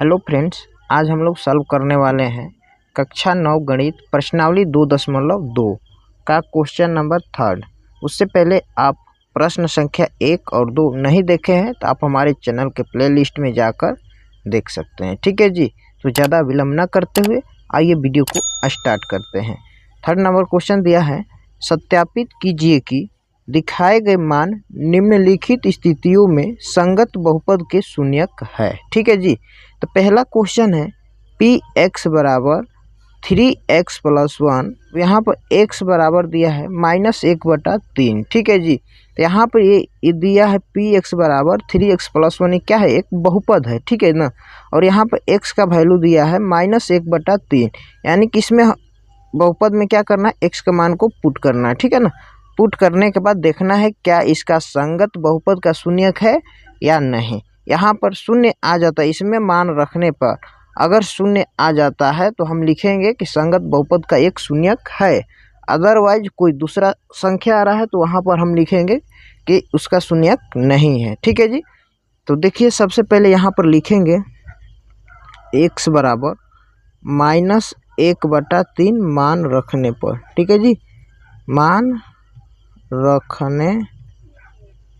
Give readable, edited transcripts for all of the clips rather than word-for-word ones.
Hello friends, आज हम लोग सॉल्व करने वाले हैं कक्षा 9 गणित प्रश्नावली 2.2 का क्वेश्चन नंबर 3। उससे पहले आप प्रश्न संख्या 1 और 2 नहीं देखे हैं तो आप हमारे चैनल के प्लेलिस्ट में जाकर देख सकते हैं। ठीक है जी, तो ज़्यादा विलम्ब न करते हुए आइए वीडियो को स्टार्ट करते हैं। 3rd नंबर क्वेश्चन दिया है, सत्यापित कीजिए कि दिखाए गए मान निम्नलिखित स्थितियों में संगत बहुपद के शून्यक है। ठीक है जी, तो पहला क्वेश्चन है पी एक्स बराबर 3x + 1। यहाँ पर x बराबर दिया है -1/3। ठीक है जी, तो यहाँ पर ये दिया है पी एक्स बराबर 3x + 1। ये क्या है? एक बहुपद है। ठीक है ना, और यहाँ पर x का वैल्यू दिया है -1/3, यानी कि इसमें बहुपद में क्या करना है, x के मान को पुट करना है। ठीक है ना, पुट करने के बाद देखना है क्या इसका संगत बहुपद का शून्यक है या नहीं। यहाँ पर शून्य आ जाता है, इसमें मान रखने पर अगर शून्य आ जाता है तो हम लिखेंगे कि संगत बहुपद का एक शून्यक है। अदरवाइज कोई दूसरा संख्या आ रहा है तो वहाँ पर हम लिखेंगे कि उसका शून्यक नहीं है। ठीक है जी, तो देखिए सबसे पहले यहाँ पर लिखेंगे x बराबर -1/3 मान रखने पर। ठीक है जी, मान रखने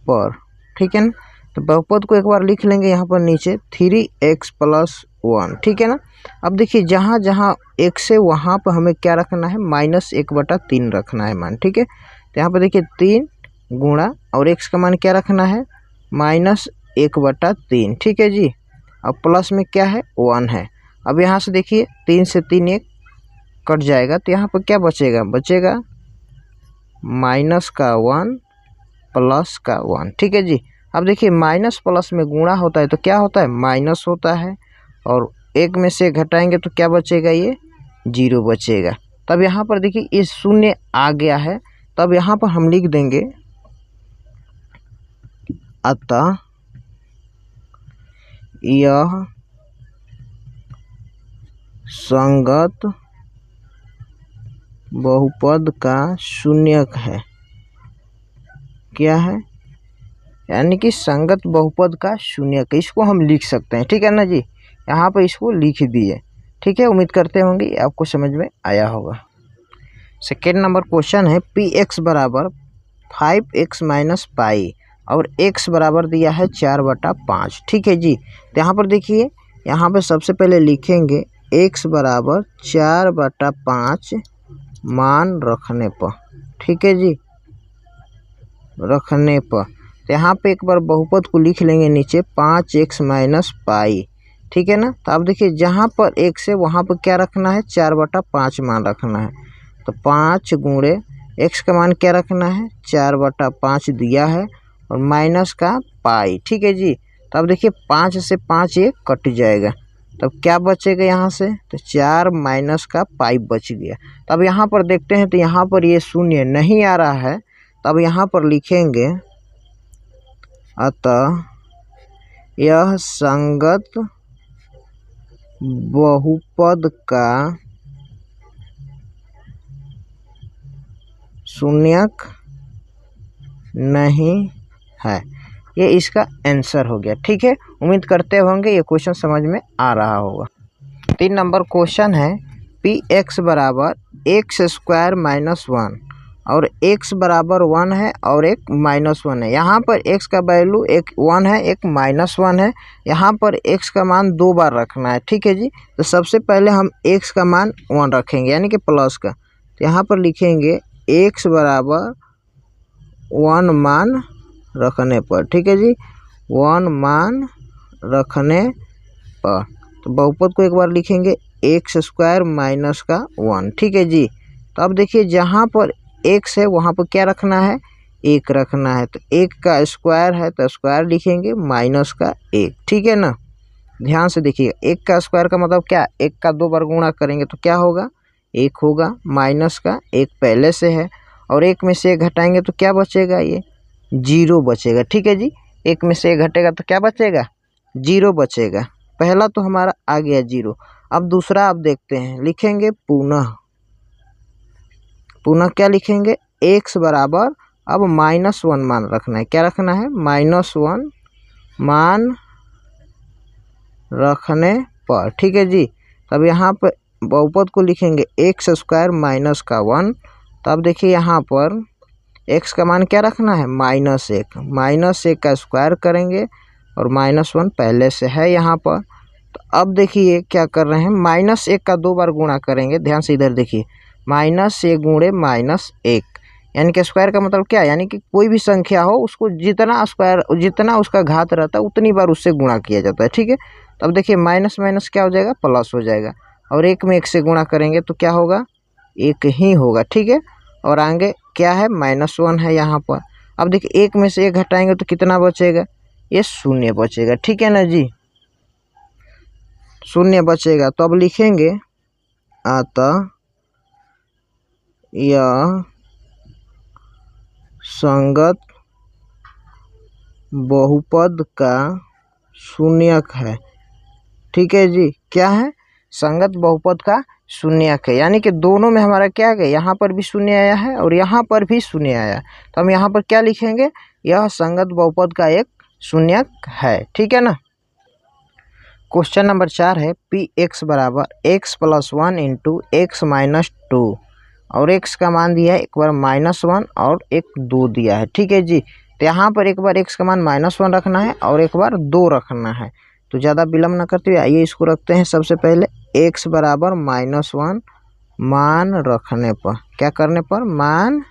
पर। ठीक है ना, तो बहुपद को एक बार लिख लेंगे यहाँ पर नीचे 3x + 1। ठीक है ना, अब देखिए जहाँ जहाँ x है वहाँ पर हमें क्या रखना है, -1/3 रखना है मान। ठीक है, तो यहाँ पर देखिए 3 गुणा और x का मान क्या रखना है, -1/3। ठीक है जी, अब प्लस में क्या है, 1 है। अब यहाँ से देखिए 3 से 3 1 कट जाएगा, तो यहाँ पर क्या बचेगा, बचेगा -1 + 1। ठीक है जी, अब देखिए माइनस प्लस में गुणा होता है तो क्या होता है, माइनस होता है, और एक में से घटाएंगे तो क्या बचेगा, ये 0 बचेगा। तब यहाँ पर देखिए ये शून्य आ गया है, तब यहाँ पर हम लिख देंगे अतः यह संगत बहुपद का शून्यक है। क्या है, यानी कि संगत बहुपद का शून्यक, इसको हम लिख सकते हैं। ठीक है ना जी, यहाँ पर इसको लिख दिए। ठीक है, उम्मीद करते होंगे आपको समझ में आया होगा। 2nd नंबर क्वेश्चन है पी एक्स बराबर 5x - पाई और x बराबर दिया है 4/5। ठीक है जी, तो यहाँ पर देखिए, यहाँ पर सबसे पहले लिखेंगे x बराबर 4/5 मान रखने पर। ठीक है जी, रखने पर, तो यहाँ पे एक बार बहुपद को लिख लेंगे नीचे 5x - पाई। ठीक है ना, तो अब देखिए जहाँ पर x है वहाँ पर क्या रखना है, 4/5 मान रखना है। तो 5 गुणे x का मान क्या रखना है, 4/5 दिया है, और माइनस का पाई। ठीक है जी, तो अब देखिए 5 से 5 ये कट जाएगा, तब क्या बचेगा यहाँ से, तो 4 माइनस का पाई बच गया। तब यहाँ पर देखते हैं तो यहाँ पर ये शून्य नहीं आ रहा है, तब यहाँ पर लिखेंगे अतः यह संगत बहुपद का शून्यक नहीं है। ये इसका आंसर हो गया। ठीक है, उम्मीद करते होंगे ये क्वेश्चन समझ में आ रहा होगा। 3 नंबर क्वेश्चन है पी एक्स बराबर x² - 1 और x बराबर 1 है और एक -1 है। यहाँ पर x का वैल्यू एक 1 है, एक -1 है। यहाँ पर x का मान 2 बार रखना है। ठीक है जी, तो सबसे पहले हम x का मान 1 रखेंगे, यानी कि प्लस का। तो यहाँ पर लिखेंगे x बराबर 1 मान रखने पर। ठीक है जी, 1 मान रखने पर, तो बहुपद को एक बार लिखेंगे x² - 1। ठीक है जी, तो अब देखिए जहाँ पर x है वहाँ पर क्या रखना है, 1 रखना है। तो 1 का स्क्वायर है तो स्क्वायर लिखेंगे माइनस का 1। ठीक है ना, ध्यान से देखिए, 1 का स्क्वायर का मतलब क्या, 1 का 2 बार गुणा करेंगे तो क्या होगा, 1 होगा, माइनस का 1 पहले से है, और 1 में से 1 घटाएंगे तो क्या बचेगा, ये 0 बचेगा। ठीक है जी, 1 में से 1 घटेगा तो क्या बचेगा, 0 बचेगा। पहला तो हमारा आ गया 0। अब दूसरा आप देखते हैं, लिखेंगे पुनः क्या लिखेंगे, x बराबर अब -1 मान रखना है। क्या रखना है, -1 मान रखने पर, ठीक है जी। तब यहाँ पर बहुपद को लिखेंगे एक्स स्क्वायर माइनस का 1। तब देखिए यहाँ पर एक्स का मान क्या रखना है, -1। -1 का स्क्वायर करेंगे और -1 पहले से है यहाँ पर। तो अब देखिए क्या कर रहे हैं, -1 का 2 बार गुणा करेंगे। ध्यान से इधर देखिए, -1 गुणे -1, यानी कि स्क्वायर का मतलब क्या है, यानी कि कोई भी संख्या हो उसको जितना स्क्वायर, जितना उसका घात रहता है उतनी बार उससे गुणा किया जाता है, ठीक है। तो अब देखिए माइनस माइनस क्या हो जाएगा, प्लस हो जाएगा। और एक में एक से गुणा करेंगे तो क्या होगा, एक ही होगा, ठीक है। और आगे क्या है, -1 है यहाँ पर। अब देखिए एक में से एक घटाएंगे तो कितना बचेगा, ये 0 बचेगा, ठीक है ना जी, 0 बचेगा। तो अब लिखेंगे अतः यह संगत बहुपद का शून्यक है, ठीक है जी। क्या है, संगत बहुपद का शून्यक है, यानी कि दोनों में हमारा क्या आ गया, यहाँ पर भी 0 आया है और यहाँ पर भी 0 आया। तो हम यहाँ पर क्या लिखेंगे, यह संगत बहुपद का एक शून्यक है, ठीक है ना। क्वेश्चन नंबर 4 है पी एक्स बराबर x + 1 इंटू एक्स माइनस 2, और x का मान दिया है एक बार -1 और एक 2 दिया है, ठीक है जी। तो यहाँ पर एक बार x का मान -1 रखना है और एक बार 2 रखना है। तो ज़्यादा विलम्ब न करते हुए आइए इसको रखते हैं। सबसे पहले x बराबर -1 मान रखने पर, क्या करने पर, मान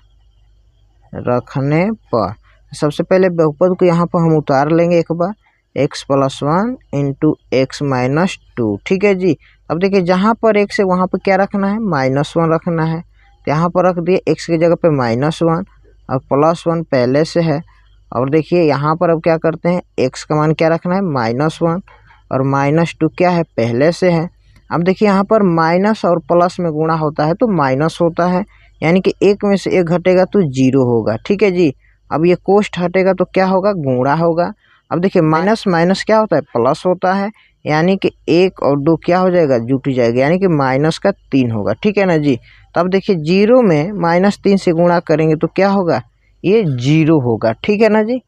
रखने पर सबसे पहले बहुपद को यहाँ पर हम उतार लेंगे एक बार, x + 1 इंटू एक्स माइनस 2, ठीक है जी। अब देखिए जहाँ पर x है वहाँ पर क्या रखना है, -1 रखना है। तो यहाँ पर रख दिए x की जगह पे -1 और +1 पहले से है। और देखिए यहाँ पर अब क्या करते हैं, x का मान क्या रखना है, -1 और -2 क्या है, पहले से है। अब देखिए यहाँ पर माइनस और प्लस में गुणा होता है तो माइनस होता है, यानी कि एक में से एक घटेगा तो 0 होगा, ठीक है जी। अब ये कोष्ठ हटेगा तो क्या होगा, गुणा होगा। अब देखिए माइनस माइनस क्या होता है, प्लस होता है, यानी कि 1 और 2 क्या हो जाएगा, जुट जाएगा, यानी कि -3 होगा, ठीक है ना जी। तब देखिए 0 में -3 से गुणा करेंगे तो क्या होगा, ये 0 होगा, ठीक है ना जी,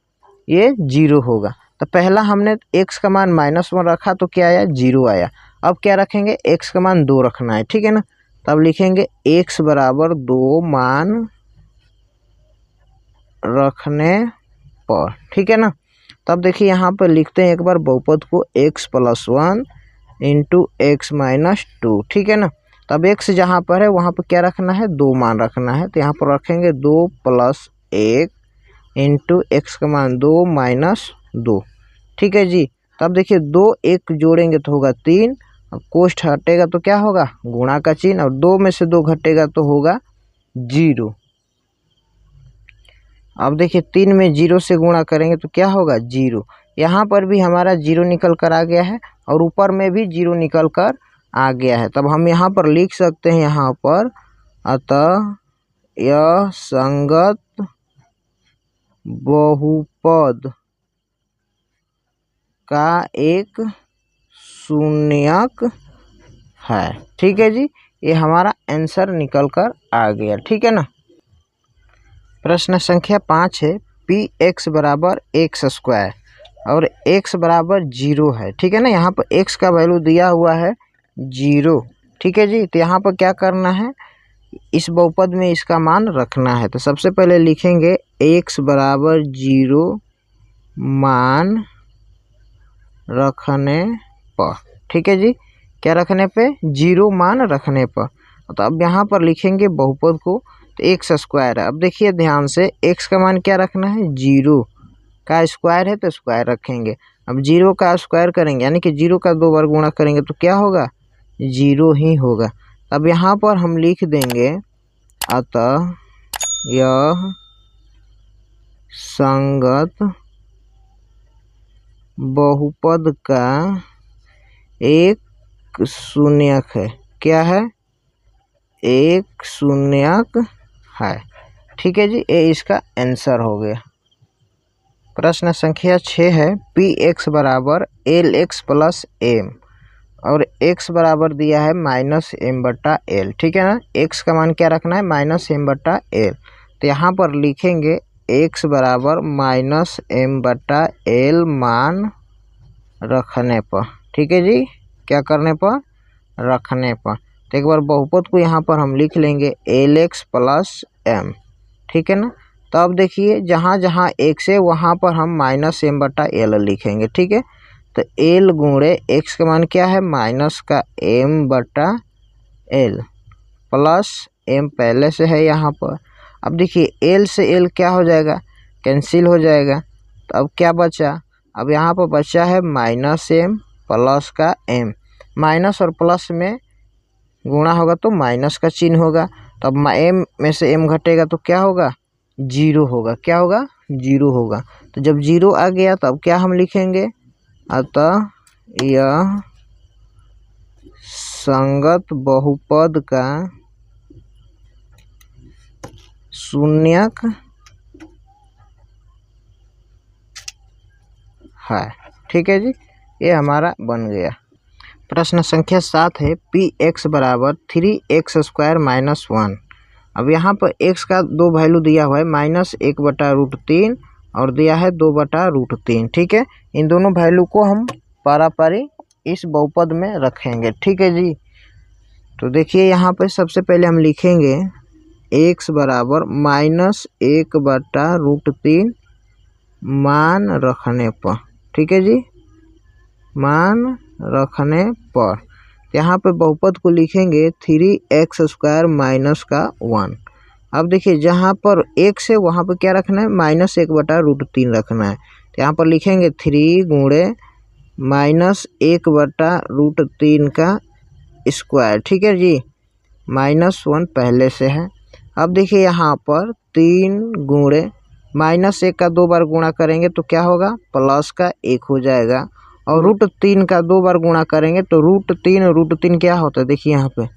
ये 0 होगा। तो पहला हमने x का मान -1 रखा तो क्या आया, 0 आया। अब क्या रखेंगे, x का मान 2 रखना है, ठीक है ना। तब लिखेंगे x बराबर 2 मान रखने पर, ठीक है ना। तब देखिए यहाँ पर लिखते हैं एक बार बहुपद को, x + 1 इंटू एक्स माइनस 2, ठीक है ना। तब x जहाँ पर है वहाँ पर क्या रखना है, 2 मान रखना है। तो यहाँ पर रखेंगे 2 + 1 इंटू एक्स का मान 2 - 2, ठीक है जी। तब देखिए 2 1 जोड़ेंगे तो होगा 3, अब कोष्ठ हटेगा तो क्या होगा, गुणा का चिन्ह, और 2 में से 2 घटेगा तो होगा 0। अब देखिए 3 में 0 से गुणा करेंगे तो क्या होगा, 0। यहाँ पर भी हमारा 0 निकल कर आ गया है और ऊपर में भी 0 निकल कर आ गया है। तब हम यहाँ पर लिख सकते हैं, यहाँ पर अतः यह संगत बहुपद का एक शून्यक है, ठीक है जी। ये हमारा आंसर निकल कर आ गया, ठीक है ना। प्रश्न संख्या 5 है पी एक्स बराबर x² और x बराबर 0 है, ठीक है ना। यहाँ पर x का वैल्यू दिया हुआ है 0, ठीक है जी। तो यहाँ पर क्या करना है, इस बहुपद में इसका मान रखना है। तो सबसे पहले लिखेंगे x बराबर 0 मान रखने पर, ठीक है जी। क्या रखने पे, 0 मान रखने पर। तो अब यहाँ पर लिखेंगे बहुपद को, तो x² है। अब देखिए ध्यान से, x का मान क्या रखना है, 0 का स्क्वायर है तो स्क्वायर रखेंगे। अब 0 का स्क्वायर करेंगे यानी कि 0 का 2 बार गुणा करेंगे तो क्या होगा, 0 ही होगा। अब यहाँ पर हम लिख देंगे अतः यह संगत बहुपद का एक शून्यक है। क्या है, एक शून्यक है, ठीक है जी। ये इसका आंसर हो गया। प्रश्न संख्या 6 है पी एक्स बराबर LX + M और x बराबर दिया है -m/l, ठीक है ना। x का मान क्या रखना है, -m/l। तो यहाँ पर लिखेंगे x बराबर -m/l मान रखने पर, ठीक है जी। क्या करने पर, रखने पर। तो एक बार बहुपद को यहाँ पर हम लिख लेंगे LX प्लस M, ठीक है ना। तो अब देखिए जहाँ जहाँ x है वहाँ पर हम -m/l लिखेंगे, ठीक है। तो l गुणे x का मान क्या है, माइनस का m/l प्लस m पहले से है यहाँ पर। अब देखिए l से l क्या हो जाएगा, कैंसिल हो जाएगा। तो अब क्या बचा, अब यहाँ पर बचा है -m प्लस का m। माइनस और प्लस में गुणा होगा तो माइनस का चिन्ह होगा। तो अब m में से m घटेगा तो क्या होगा, 0 होगा। क्या होगा, 0 होगा। तो जब 0 आ गया तो अब क्या हम लिखेंगे, अतः यह संगत बहुपद का शून्यक है, ठीक है जी। ये हमारा बन गया। प्रश्न संख्या 7 है px बराबर 3x² - 1। अब यहाँ पर x का दो वैल्यू दिया हुआ है, -1/√3 और दिया है 2/√3, ठीक है। इन दोनों वैल्यू को हम पारापारी इस बहुपद में रखेंगे, ठीक है जी। तो देखिए यहाँ पे सबसे पहले हम लिखेंगे x बराबर -1/√3 मान रखने पर, ठीक है जी, मान रखने पर। यहाँ पे बहुपद को लिखेंगे 3x² - 1। अब देखिए जहाँ पर x है वहाँ पर क्या रखना है, -1/√3 रखना है। तो यहाँ पर लिखेंगे 3 गुणे -1/√3 का स्क्वायर, ठीक है जी। -1 पहले से है। अब देखिए यहाँ पर 3 गुणे -1 का 2 बार गुणा करेंगे तो क्या होगा, प्लस का 1 हो जाएगा। और √3 का 2 बार गुणा करेंगे तो √3 क्या होता है, देखिए यहाँ पे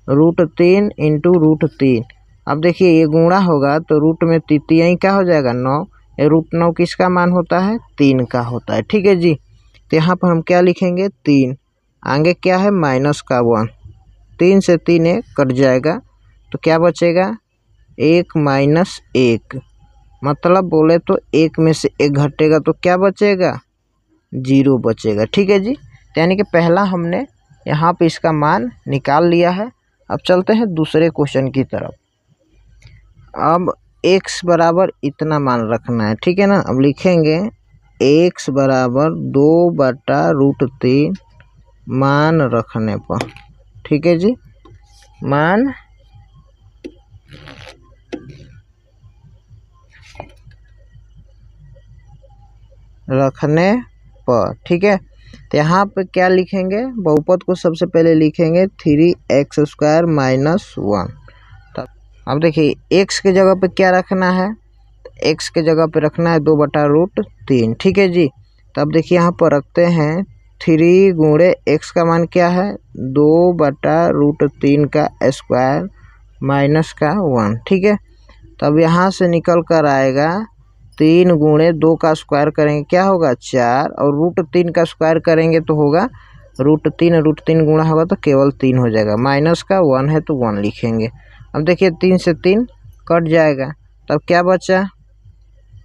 √3 × √3। अब देखिए ये गुणा होगा तो रूट में तृतीय क्या हो जाएगा, 9। ये √9 किसका मान होता है, 3 का होता है, ठीक है जी। तो यहाँ पर हम क्या लिखेंगे, 3, आगे क्या है माइनस का 1, 3 से 3 1 कट जाएगा तो क्या बचेगा, 1 - 1, मतलब बोले तो 1 में से 1 घटेगा तो क्या बचेगा, 0 बचेगा, ठीक है जी। यानी कि पहला हमने यहाँ पे इसका मान निकाल लिया है। अब चलते हैं दूसरे क्वेश्चन की तरफ। अब x बराबर इतना मान रखना है, ठीक है ना। अब लिखेंगे x बराबर 2/√3 मान रखने पर, ठीक है जी, मान रखने पर, ठीक है। तो यहाँ पे क्या लिखेंगे, बहुपद को सबसे पहले लिखेंगे 3x² - 1। तब अब देखिए x के जगह पे क्या रखना है, x के जगह पे रखना है 2/√3, ठीक है जी। तब देखिए यहाँ पर रखते हैं 3 गुणे x का मान क्या है, 2/√3 का स्क्वायर माइनस का 1, ठीक है। तब यहाँ से निकल कर आएगा 3 गुणे 2 का स्क्वायर करेंगे क्या होगा, 4, और √3 का स्क्वायर करेंगे तो होगा √3 गुणा होगा तो केवल 3 हो जाएगा, माइनस का 1 है तो 1 लिखेंगे। अब देखिए 3 से 3 कट जाएगा, तब क्या बचा,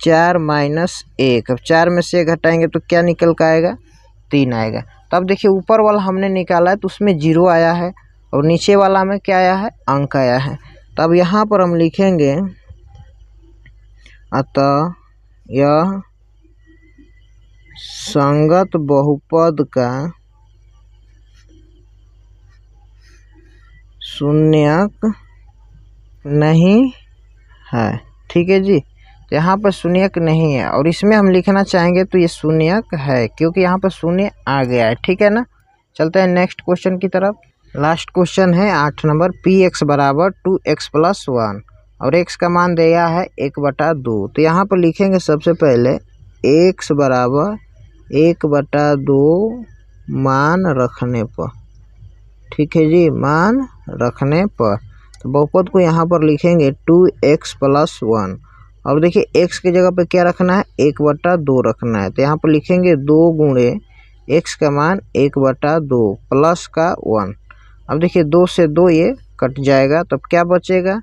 4 - 1। अब 4 में से 1 घटाएंगे तो क्या निकल कर आएगा, 3 आएगा। तब देखिए ऊपर वाला हमने निकाला है तो उसमें 0 आया है और नीचे वाला में क्या आया है, अंक आया है। तब यहाँ पर हम लिखेंगे अतः यह संगत बहुपद का शून्यक नहीं है, ठीक है जी। तो यहाँ पर शून्यक नहीं है और इसमें हम लिखना चाहेंगे तो ये शून्यक है क्योंकि यहाँ पर शून्य आ गया है, ठीक है ना। चलते हैं नेक्स्ट क्वेश्चन की तरफ। लास्ट क्वेश्चन है 8 नंबर, px बराबर 2x + 1 और x का मान दिया है 1/2। तो यहाँ पर लिखेंगे सबसे पहले x बराबर 1/2 मान रखने पर, ठीक है जी, मान रखने पर। तो बहुपद को यहाँ पर लिखेंगे 2x + 1। अब देखिए x की जगह पे क्या रखना है, 1/2 रखना है। तो यहाँ पर लिखेंगे 2 गुणे x का मान 1/2 प्लस का 1। अब देखिए 2 से 2 ये कट जाएगा तब क्या बचेगा,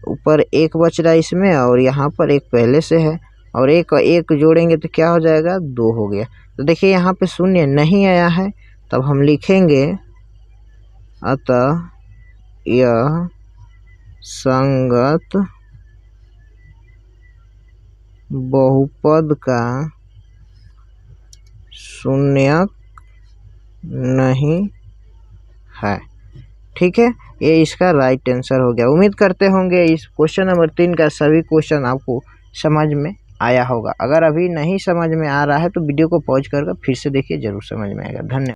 ऊपर 1 बच रहा है इसमें और यहाँ पर 1 पहले से है और 1 और 1 जोड़ेंगे तो क्या हो जाएगा, 2 हो गया। तो देखिए यहाँ पे शून्य नहीं आया है तब हम लिखेंगे अतः यह संगत बहुपद का शून्यक नहीं है। ठीक है, ये इसका राइट आंसर हो गया। उम्मीद करते होंगे इस क्वेश्चन नंबर 3 का सभी क्वेश्चन आपको समझ में आया होगा। अगर अभी नहीं समझ में आ रहा है तो वीडियो को पॉज कर फिर से देखिए, जरूर समझ में आएगा। धन्यवाद।